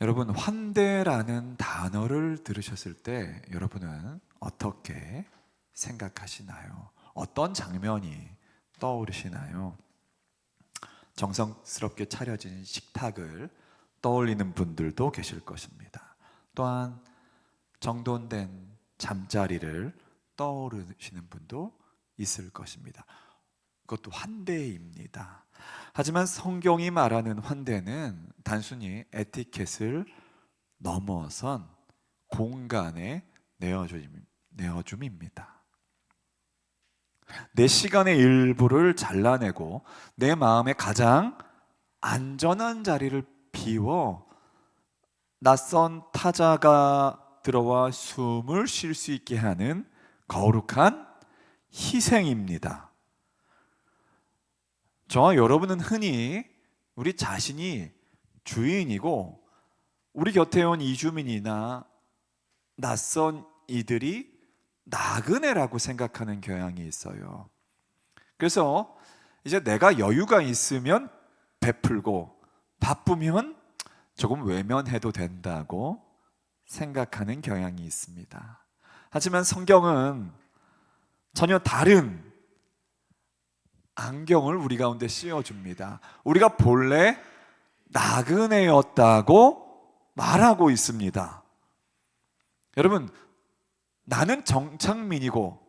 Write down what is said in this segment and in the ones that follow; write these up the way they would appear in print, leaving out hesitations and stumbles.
여러분, 환대라는 단어를 들으셨을 때 여러분은 어떻게 생각하시나요? 어떤 장면이 떠오르시나요? 정성스럽게 차려진 식탁을 떠올리는 분들도 계실 것입니다. 또한 정돈된 잠자리를 떠오르시는 분도 있을 것입니다. 그것도 환대입니다. 하지만 성경이 말하는 환대는 단순히 에티켓을 넘어선 공간의 내어줌입니다. 내 시간의 일부를 잘라내고 내 마음의 가장 안전한 자리를 비워 낯선 타자가 들어와 숨을 쉴 수 있게 하는 거룩한 희생입니다. 저와 여러분은 흔히 우리 자신이 주인이고 우리 곁에 온 이주민이나 낯선 이들이 나그네라고 생각하는 경향이 있어요. 그래서 이제 내가 여유가 있으면 베풀고 바쁘면 조금 외면해도 된다고 생각하는 경향이 있습니다. 하지만 성경은 전혀 다른 안경을 우리 가운데 씌워줍니다. 우리가 본래 나그네였다고 말하고 있습니다. 여러분, 나는 정착민이고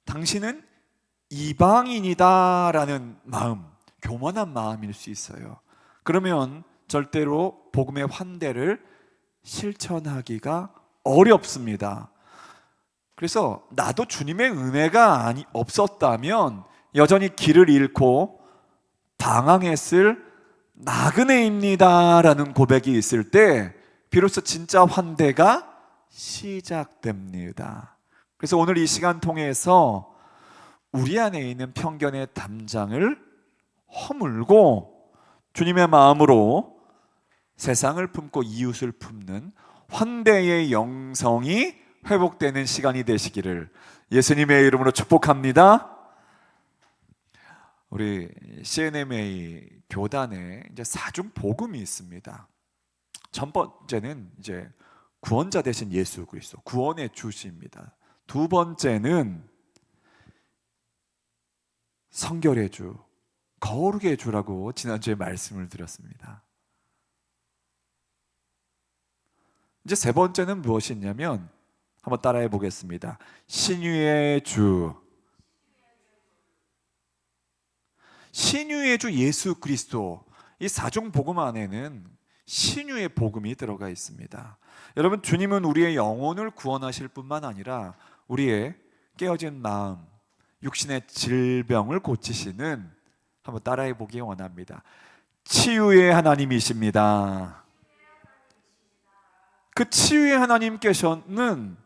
당신은 이방인이다라는 마음, 교만한 마음일 수 있어요. 그러면 절대로 복음의 환대를 실천하기가 어렵습니다. 그래서 나도 주님의 은혜가 없었다면 여전히 길을 잃고 방황했을 나그네입니다라는 고백이 있을 때 비로소 진짜 환대가 시작됩니다. 그래서 오늘 이 시간 통해서 우리 안에 있는 편견의 담장을 허물고 주님의 마음으로 세상을 품고 이웃을 품는 환대의 영성이 회복되는 시간이 되시기를 예수님의 이름으로 축복합니다. 우리 CNMA 교단에 이제 사중 복음이 있습니다. 첫 번째는 이제 구원자 되신 예수 그리스도, 구원의 주시입니다. 두 번째는 성결의 주, 거룩의 주라고 지난주에 말씀을 드렸습니다. 이제 세 번째는 무엇이냐면 한번 따라해 보겠습니다. 신유의 주. 신유의 주 예수 그리스도, 이 사중 복음 안에는 신유의 복음이 들어가 있습니다. 여러분, 주님은 우리의 영혼을 구원하실 뿐만 아니라 우리의 깨어진 마음, 육신의 질병을 고치시는, 한번 따라해 보기 원합니다. 치유의 하나님이십니다. 그 치유의 하나님께서는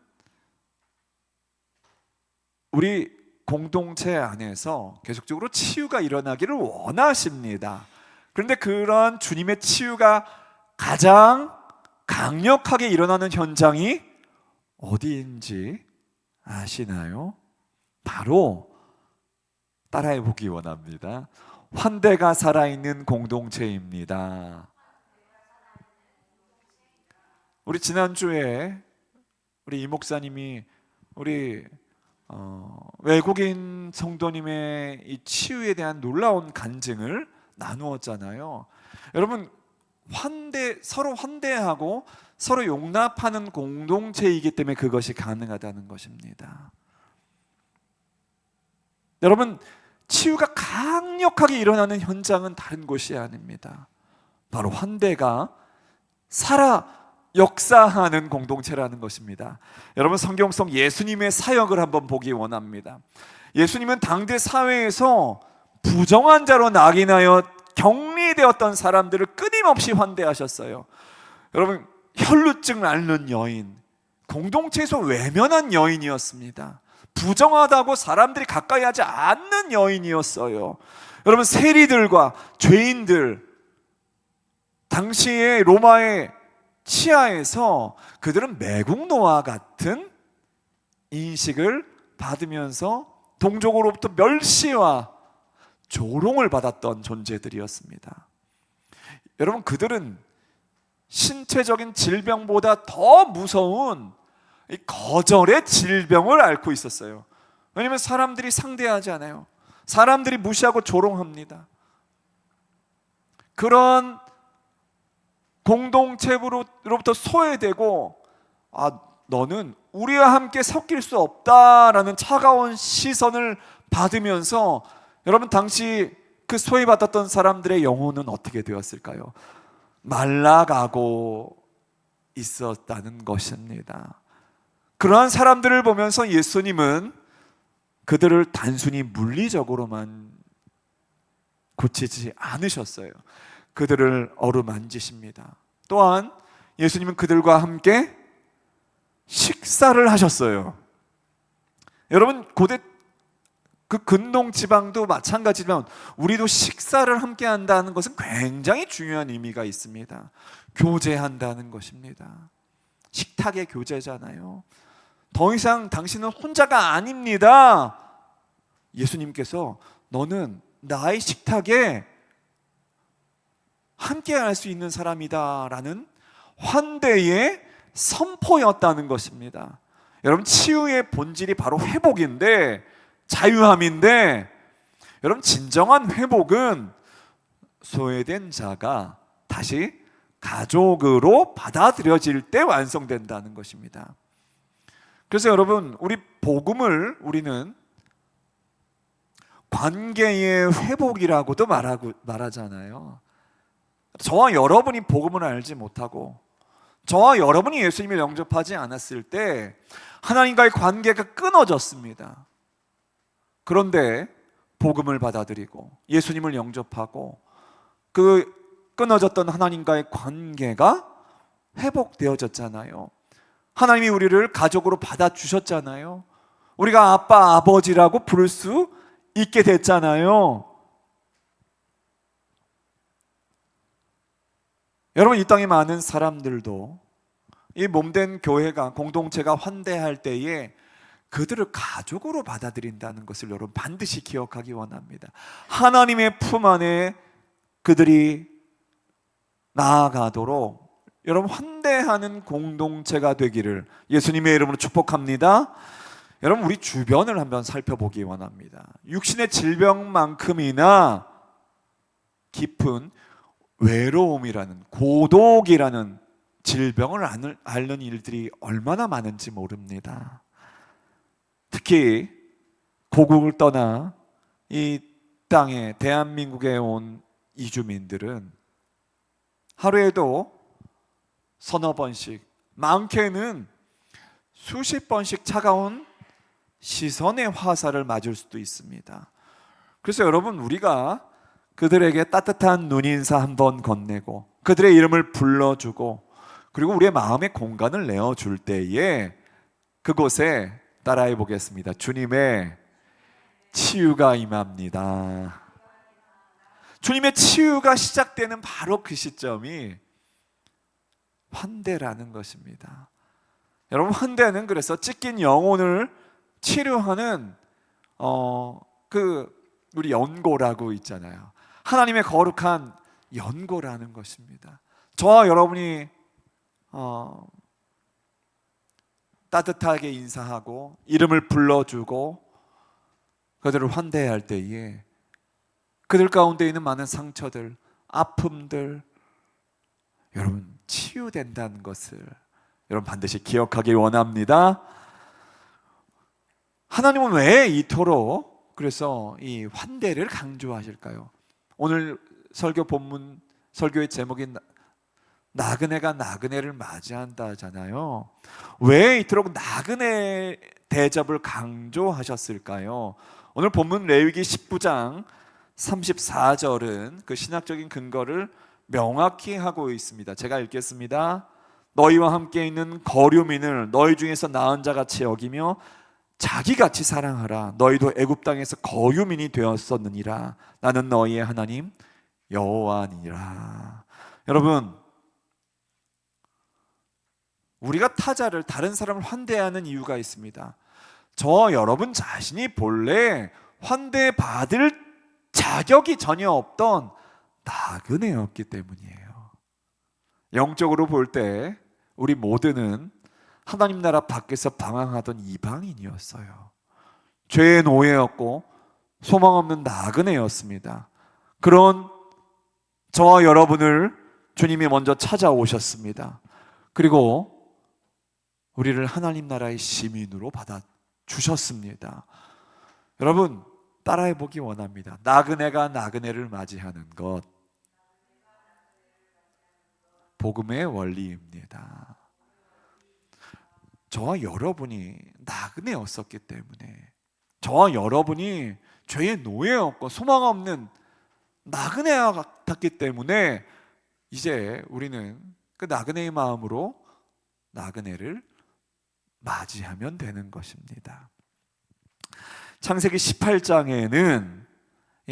우리 공동체 안에서 계속적으로 치유가 일어나기를 원하십니다. 그런데 그런 주님의 치유가 가장 강력하게 일어나는 현장이 어디인지 아시나요? 바로 따라해 보기 원합니다. 환대가 살아있는 공동체입니다. 우리 지난주에 우리 이 목사님이 우리 외국인 성도님의 이 치유에 대한 놀라운 간증을 나누었잖아요. 여러분, 서로 환대하고 서로 용납하는 공동체이기 때문에 그것이 가능하다는 것입니다. 여러분, 치유가 강력하게 일어나는 현장은 다른 곳이 아닙니다. 바로 환대가 역사하는 공동체라는 것입니다. 여러분, 성경 속 예수님의 사역을 한번 보기 원합니다. 예수님은 당대 사회에서 부정한 자로 낙인하여 격리되었던 사람들을 끊임없이 환대하셨어요. 여러분, 혈루증을 앓는 여인, 공동체에서 외면한 여인이었습니다. 부정하다고 사람들이 가까이 하지 않는 여인이었어요. 여러분, 세리들과 죄인들, 당시의 로마의 치하에서 그들은 매국노와 같은 인식을 받으면서 동족으로부터 멸시와 조롱을 받았던 존재들이었습니다. 여러분, 그들은 신체적인 질병보다 더 무서운 이 거절의 질병을 앓고 있었어요. 왜냐하면 사람들이 상대하지 않아요. 사람들이 무시하고 조롱합니다. 그런 공동체로부터 소외되고, 너는 우리와 함께 섞일 수 없다라는 차가운 시선을 받으면서, 여러분 당시 그 소외받았던 사람들의 영혼은 어떻게 되었을까요? 말라가고 있었다는 것입니다. 그러한 사람들을 보면서 예수님은 그들을 단순히 물리적으로만 고치지 않으셨어요. 그들을 어루만지십니다. 또한 예수님은 그들과 함께 식사를 하셨어요. 여러분, 고대 그 근동 지방도 마찬가지지만 우리도 식사를 함께 한다는 것은 굉장히 중요한 의미가 있습니다. 교제한다는 것입니다. 식탁의 교제잖아요. 더 이상 당신은 혼자가 아닙니다. 예수님께서 너는 나의 식탁에 함께 할 수 있는 사람이다 라는 환대의 선포였다는 것입니다. 여러분, 치유의 본질이 바로 회복인데, 자유함인데, 여러분 진정한 회복은 소외된 자가 다시 가족으로 받아들여질 때 완성된다는 것입니다. 그래서 여러분, 우리 복음을 우리는 관계의 회복이라고도 말하잖아요. 저와 여러분이 복음을 알지 못하고, 저와 여러분이 예수님을 영접하지 않았을 때 하나님과의 관계가 끊어졌습니다. 그런데 복음을 받아들이고 예수님을 영접하고 그 끊어졌던 하나님과의 관계가 회복되어졌잖아요. 하나님이 우리를 가족으로 받아주셨잖아요. 우리가 아빠, 아버지라고 부를 수 있게 됐잖아요. 여러분, 이 땅에 많은 사람들도 이 몸된 교회가, 공동체가 환대할 때에 그들을 가족으로 받아들인다는 것을 여러분 반드시 기억하기 원합니다. 하나님의 품 안에 그들이 나아가도록 여러분 환대하는 공동체가 되기를 예수님의 이름으로 축복합니다. 여러분, 우리 주변을 한번 살펴보기 원합니다. 육신의 질병만큼이나 깊은 외로움이라는, 고독이라는 질병을 앓는 일들이 얼마나 많은지 모릅니다. 특히 고국을 떠나 이 땅에, 대한민국에 온 이주민들은 하루에도 서너 번씩, 많게는 수십 번씩 차가운 시선의 화살을 맞을 수도 있습니다. 그래서 여러분, 우리가 그들에게 따뜻한 눈인사 한번 건네고 그들의 이름을 불러주고 그리고 우리의 마음의 공간을 내어줄 때에 그곳에 따라해 보겠습니다. 주님의 치유가 임합니다. 주님의 치유가 시작되는 바로 그 시점이 환대라는 것입니다. 여러분, 환대는 그래서 찢긴 영혼을 치료하는 우리 연고라고 있잖아요. 하나님의 거룩한 연고라는 것입니다. 저와 여러분이 따뜻하게 인사하고 이름을 불러주고 그들을 환대할 때에 그들 가운데 있는 많은 상처들, 아픔들 여러분 치유된다는 것을 여러분 반드시 기억하기 원합니다. 하나님은 왜 이토록 그래서 이 환대를 강조하실까요? 오늘 설교 본문, 설교의 제목이 나그네가 나그네를 맞이한다잖아요. 왜 이토록 나그네 대접을 강조하셨을까요? 오늘 본문 레위기 19장 34절은 그 신학적인 근거를 명확히 하고 있습니다. 제가 읽겠습니다. 너희와 함께 있는 거류민을 너희 중에서 나은 자같이 여기며 자기같이 사랑하라. 너희도 애굽 땅에서 거류민이 되었었느니라. 나는 너희의 하나님 여호와니라. 여러분, 우리가 타자를, 다른 사람을 환대하는 이유가 있습니다. 저 여러분 자신이 본래 환대받을 자격이 전혀 없던 나그네였기 때문이에요. 영적으로 볼 때 우리 모두는 하나님 나라 밖에서 방황하던 이방인이었어요. 죄의 노예였고 소망 없는 나그네였습니다. 그런 저와 여러분을 주님이 먼저 찾아오셨습니다. 그리고 우리를 하나님 나라의 시민으로 받아주셨습니다. 여러분, 따라해 보기 원합니다. 나그네가 나그네를 맞이하는 것, 복음의 원리입니다. 저와 여러분이 나그네였었기 때문에, 저와 여러분이 죄의 노예였고 소망 없는 나그네와 같았기 때문에 이제 우리는 그 나그네의 마음으로 나그네를 맞이하면 되는 것입니다. 창세기 18장에는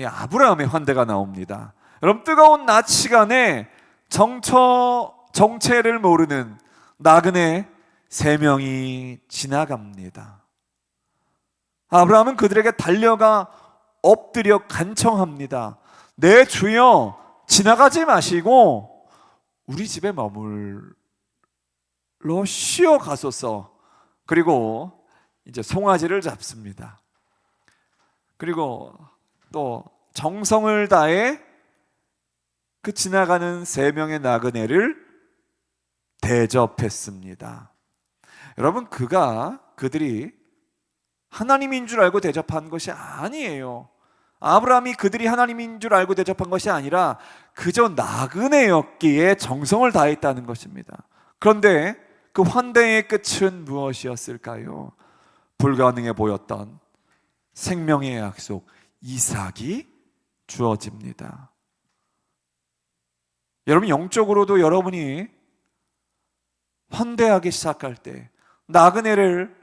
아브라함의 환대가 나옵니다. 여러분, 뜨거운 낮 시간에 정체를 모르는 나그네 3명이 지나갑니다. 아브라함은 그들에게 달려가 엎드려 간청합니다. 내 주여, 지나가지 마시고 우리 집에 머물러 쉬어 가소서. 그리고 이제 송아지를 잡습니다. 그리고 또 정성을 다해 그 지나가는 3명의 나그네를 대접했습니다. 여러분, 그들이 하나님인 줄 알고 대접한 것이 아니에요. 아브라함이 그들이 하나님인 줄 알고 대접한 것이 아니라 그저 나그네였기에 정성을 다했다는 것입니다. 그런데 그 환대의 끝은 무엇이었을까요? 불가능해 보였던 생명의 약속 이삭이 주어집니다. 여러분, 영적으로도 여러분이 환대하기 시작할 때, 나그네를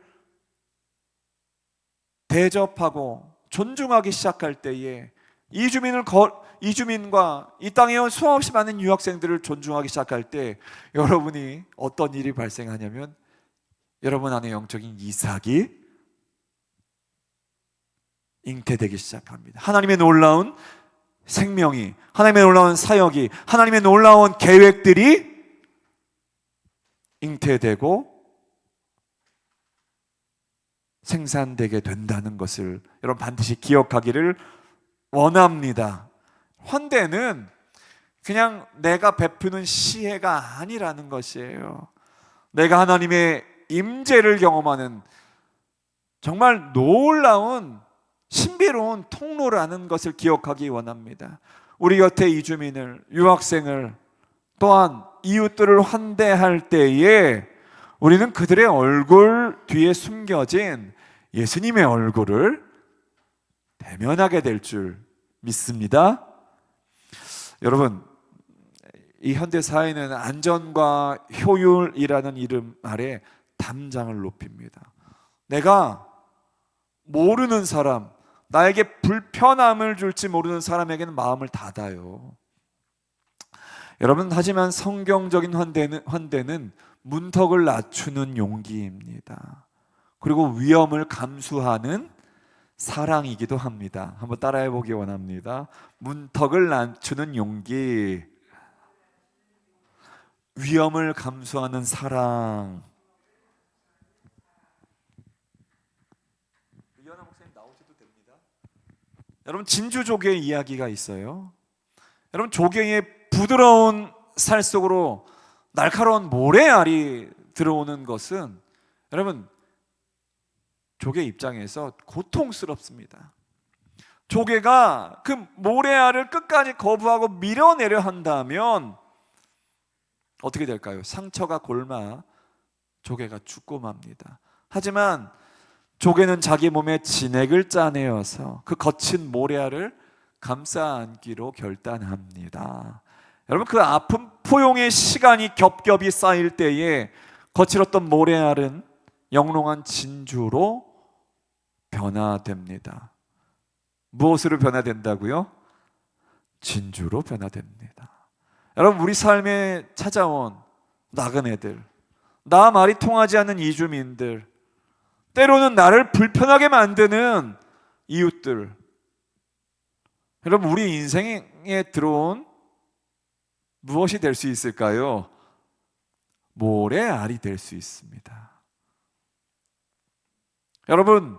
대접하고 존중하기 시작할 때에 이주민과 이 땅에 온 수없이 많은 유학생들을 존중하기 시작할 때 여러분이 어떤 일이 발생하냐면 여러분 안에 영적인 이삭이 잉태되기 시작합니다. 하나님의 놀라운 생명이, 하나님의 놀라운 사역이, 하나님의 놀라운 계획들이 잉태되고 생산되게 된다는 것을 여러분 반드시 기억하기를 원합니다. 환대는 그냥 내가 베푸는 시혜가 아니라는 것이에요. 내가 하나님의 임재를 경험하는 정말 놀라운 신비로운 통로라는 것을 기억하기 원합니다. 우리 곁에 이주민을, 유학생을, 또한 이웃들을 환대할 때에 우리는 그들의 얼굴 뒤에 숨겨진 예수님의 얼굴을 대면하게 될 줄 믿습니다. 여러분, 이 현대 사회는 안전과 효율이라는 이름 아래 담장을 높입니다. 내가 모르는 사람, 나에게 불편함을 줄지 모르는 사람에게는 마음을 닫아요. 여러분, 하지만 성경적인 환대는 문턱을 낮추는 용기입니다. 그리고 위험을 감수하는 사랑이기도 합니다. 한번 따라해 보기 원합니다. 문턱을 낮추는 용기, 위험을 감수하는 사랑. 이현아 목사님 나오셔도 됩니다. 여러분, 진주 조개의 이야기가 있어요. 여러분, 조개의 부드러운 살 속으로 날카로운 모래알이 들어오는 것은 여러분 조개 입장에서 고통스럽습니다. 조개가 그 모래알을 끝까지 거부하고 밀어내려 한다면 어떻게 될까요? 상처가 골마 조개가 죽고 맙니다. 하지만 조개는 자기 몸에 진액을 짜내어서 그 거친 모래알을 감싸 안기로 결단합니다. 여러분, 그 아픔 포용의 시간이 겹겹이 쌓일 때에 거칠었던 모래알은 영롱한 진주로 변화됩니다. 무엇으로 변화된다고요? 진주로 변화됩니다. 여러분, 우리 삶에 찾아온 나그네들, 나 말이 통하지 않는 이주민들, 때로는 나를 불편하게 만드는 이웃들, 여러분, 우리 인생에 들어온 무엇이 될 수 있을까요? 모래알이 될 수 있습니다. 여러분,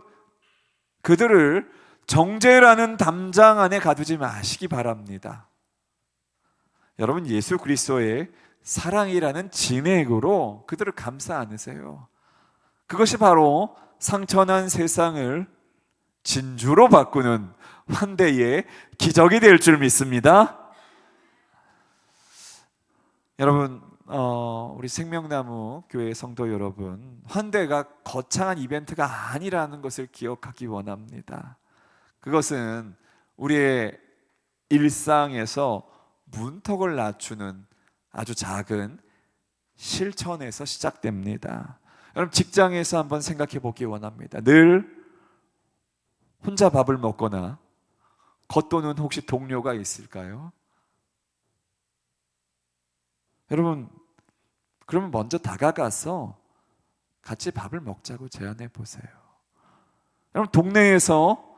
그들을 정죄라는 담장 안에 가두지 마시기 바랍니다. 여러분, 예수 그리스도의 사랑이라는 진액으로 그들을 감싸 안으세요. 그것이 바로 상처난 세상을 진주로 바꾸는 환대의 기적이 될 줄 믿습니다. 여러분, 우리 생명나무 교회 성도 여러분, 환대가 거창한 이벤트가 아니라는 것을 기억하기 원합니다. 그것은 우리의 일상에서 문턱을 낮추는 아주 작은 실천에서 시작됩니다. 여러분, 직장에서 한번 생각해 보기 원합니다. 늘 혼자 밥을 먹거나 겉도는 혹시 동료가 있을까요? 여러분, 그러면 먼저 다가가서 같이 밥을 먹자고 제안해 보세요. 여러분, 동네에서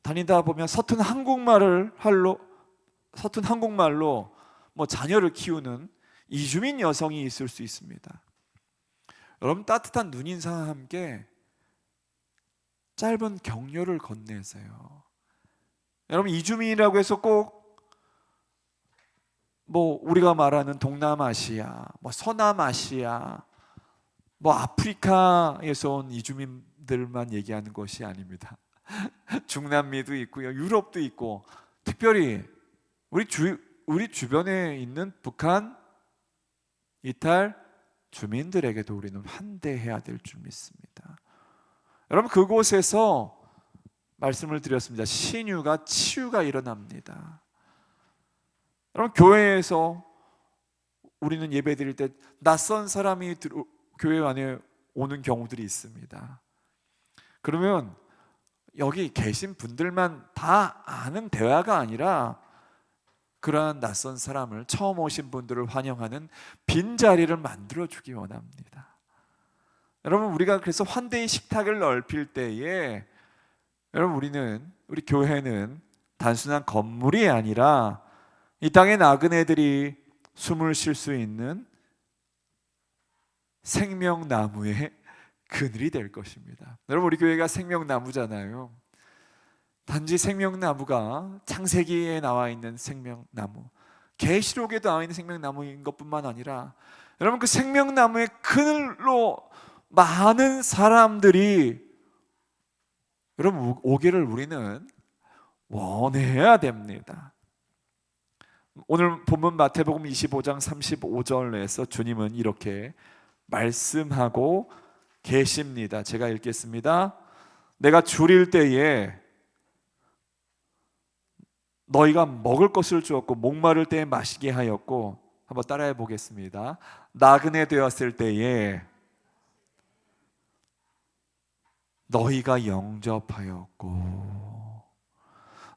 다니다 보면 서툰 한국말로 뭐 자녀를 키우는 이주민 여성이 있을 수 있습니다. 여러분, 따뜻한 눈인사와 함께 짧은 격려를 건네세요. 여러분, 이주민이라고 해서 꼭 뭐 우리가 말하는 동남아시아, 뭐 서남아시아, 뭐 아프리카에서 온 이주민들만 얘기하는 것이 아닙니다. 중남미도 있고요, 유럽도 있고, 특별히 우리 주변에 있는 북한, 이탈 주민들에게도 우리는 환대해야 될 줄 믿습니다. 여러분, 그곳에서 말씀을 드렸습니다. 신유가 치유가 일어납니다. 여러분, 교회에서 우리는 예배 드릴 때 낯선 사람이 교회 안에 오는 경우들이 있습니다. 그러면 여기 계신 분들만 다 아는 대화가 아니라 그러한 낯선 사람을, 처음 오신 분들을 환영하는 빈자리를 만들어주기 원합니다. 여러분, 우리가 그래서 환대의 식탁을 넓힐 때에 여러분, 우리 교회는 단순한 건물이 아니라 이 땅의 나그네들이 숨을 쉴 수 있는 생명나무의 그늘이 될 것입니다. 여러분, 우리 교회가 생명나무잖아요. 단지 생명나무가 창세기에 나와 있는 생명나무, 계시록에 나와 있는 생명나무인 것뿐만 아니라 여러분, 그 생명나무의 그늘로 많은 사람들이 여러분 오기를 우리는 원해야 됩니다. 오늘 본문 마태복음 25장 35절에서 주님은 이렇게 말씀하고 계십니다. 제가 읽겠습니다. 내가 줄일 때에 너희가 먹을 것을 주었고 목마를 때에 마시게 하였고, 한번 따라해 보겠습니다. 나그네 되었을 때에 너희가 영접하였고,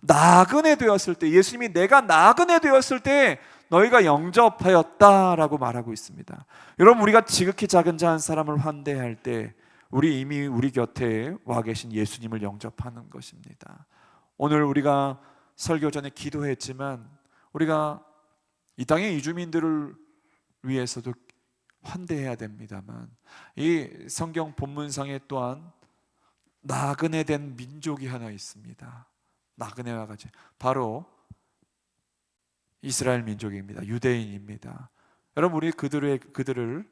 나그네 되었을 때, 예수님이 내가 나그네 되었을 때 너희가 영접하였다라고 말하고 있습니다. 여러분, 우리가 지극히 작은 자 한 사람을 환대할 때 이미 우리 곁에 와 계신 예수님을 영접하는 것입니다. 오늘 우리가 설교 전에 기도했지만 우리가 이 땅의 이주민들을 위해서도 환대해야 됩니다만, 이 성경 본문상에 또한 나그네 된 민족이 하나 있습니다. 나그네와 같이 바로 이스라엘 민족입니다. 유대인입니다. 여러분, 우리 그들을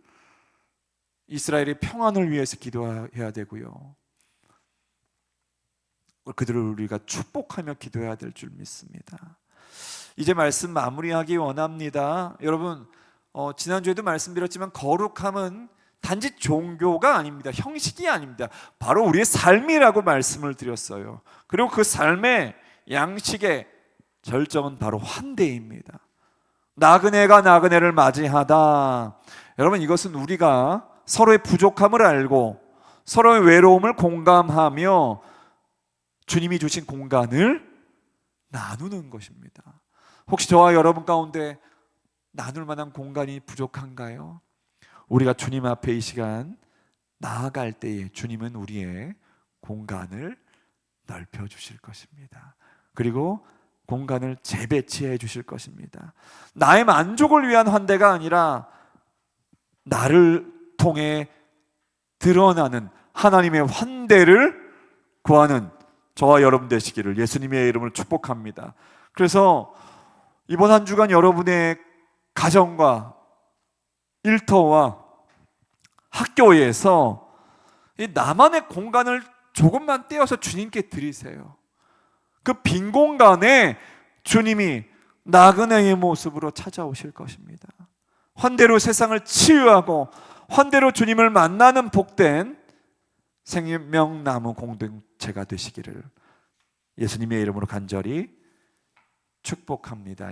이스라엘의 평안을 위해서 기도해야 되고요, 그들을 우리가 축복하며 기도해야 될 줄 믿습니다. 이제 말씀 마무리하기 원합니다. 여러분, 지난주에도 말씀드렸지만 거룩함은 단지 종교가 아닙니다. 형식이 아닙니다. 바로 우리의 삶이라고 말씀을 드렸어요. 그리고 그 삶의 양식의 절정은 바로 환대입니다. 나그네가 나그네를 맞이하다. 여러분, 이것은 우리가 서로의 부족함을 알고 서로의 외로움을 공감하며 주님이 주신 공간을 나누는 것입니다. 혹시 저와 여러분 가운데 나눌 만한 공간이 부족한가요? 우리가 주님 앞에 이 시간 나아갈 때에 주님은 우리의 공간을 넓혀 주실 것입니다. 그리고 공간을 재배치해 주실 것입니다. 나의 만족을 위한 환대가 아니라 나를 통해 드러나는 하나님의 환대를 구하는 저와 여러분 되시기를 예수님의 이름으로 축복합니다. 그래서 이번 한 주간 여러분의 가정과 일터와 학교에서 이 나만의 공간을 조금만 떼어서 주님께 드리세요. 그 빈 공간에 주님이 나그네의 모습으로 찾아오실 것입니다. 환대로 세상을 치유하고 환대로 주님을 만나는 복된 생명나무 공동체가 되시기를 예수님의 이름으로 간절히 축복합니다.